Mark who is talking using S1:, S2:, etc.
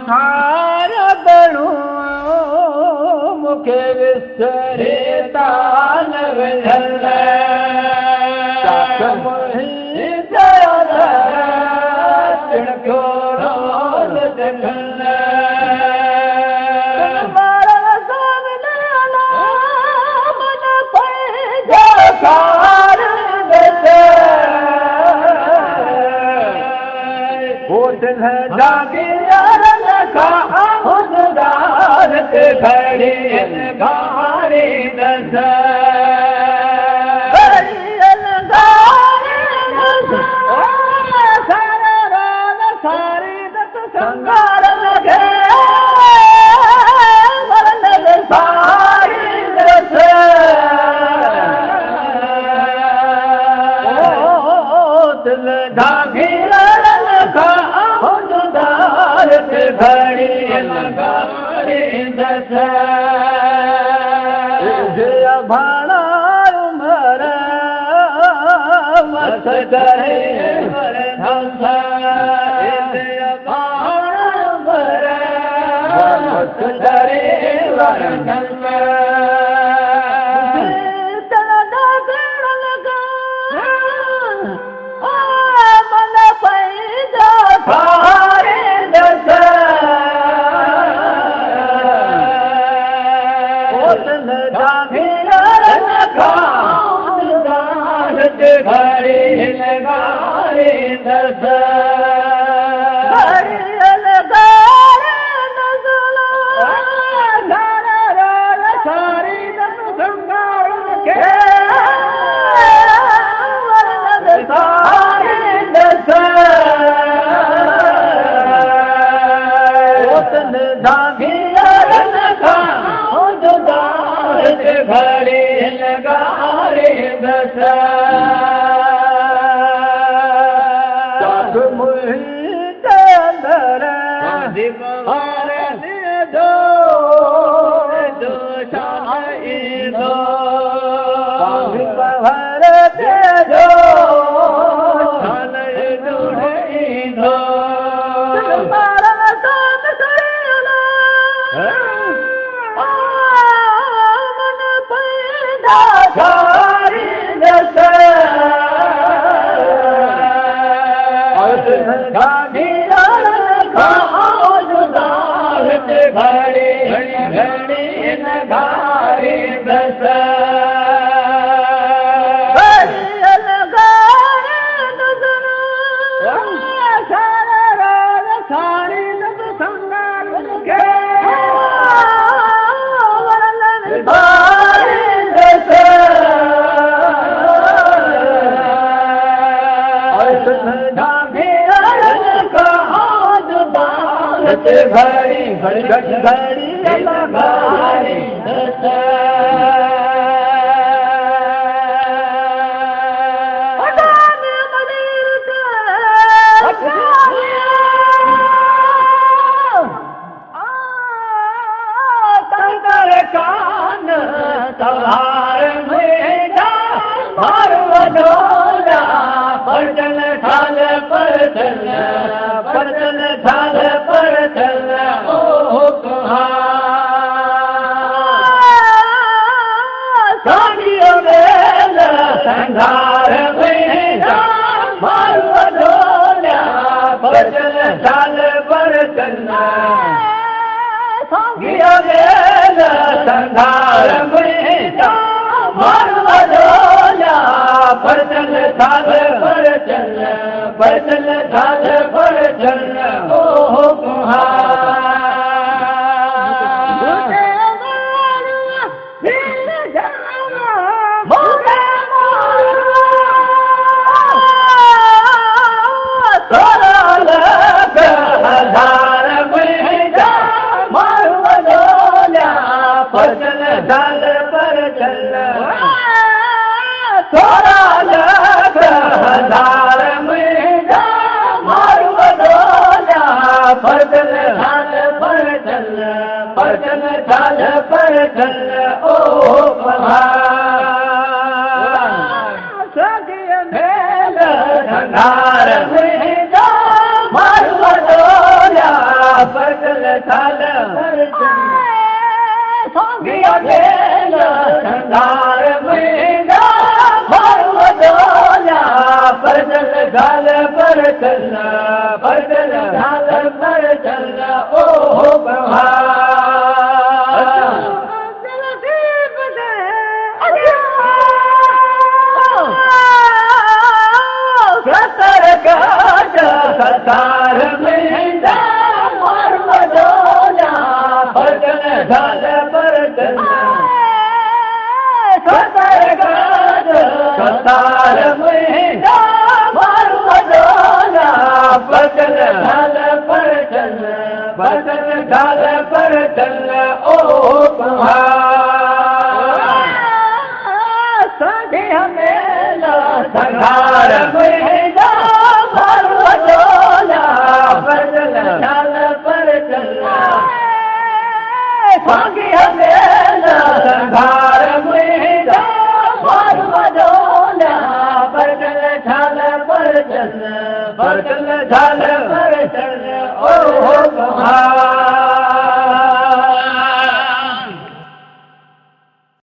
S1: सारा बणो मूंखे विसरे तान विझल खड़ी गारे दस सारी दस संगार लगे सारी दस दिल ढांघीर लखा खड़ी गारे दस भाणा उमर मत करे मत करे घड़ी लगारे दस घड़ी लगारे दस सारी दस संगार के सारी दस घड़ी लगारे दस घड़ी घड़ी नगारे दस सारी दस संगार के घड़ी घड़ी घड़ी लगारे दस कान तवार में भार वडोला परचल ठाल परचल परचल ठाल परचल ओ साड़ियों में संघार में भार वडोला परचल ठाल परचल संघार में भार वडोला परचल ठाल परचल परचल ठाल परचल ओ परचल ठाल परचल थोड़ा लख हजार में मार वडोला परचल ठाल परचल परचल ठाल परचल ओ सगिय मेल संघार में जा मारू वडोला परचल थाल सोंगिया खेला संघार में जा मारू वडोला परचल थाल परचल थाल परचल ओ प्रभा सतार में जा मारू वडोला परचल थाल परचल सतार में जा मारू वडोला परचल थाल परचल ओ प्रभा संध्या मेला संघार में जा मारू वडोला परचल थाल परचल संध्या मेला संघार में जा मारू वडोला परचल थाल परचल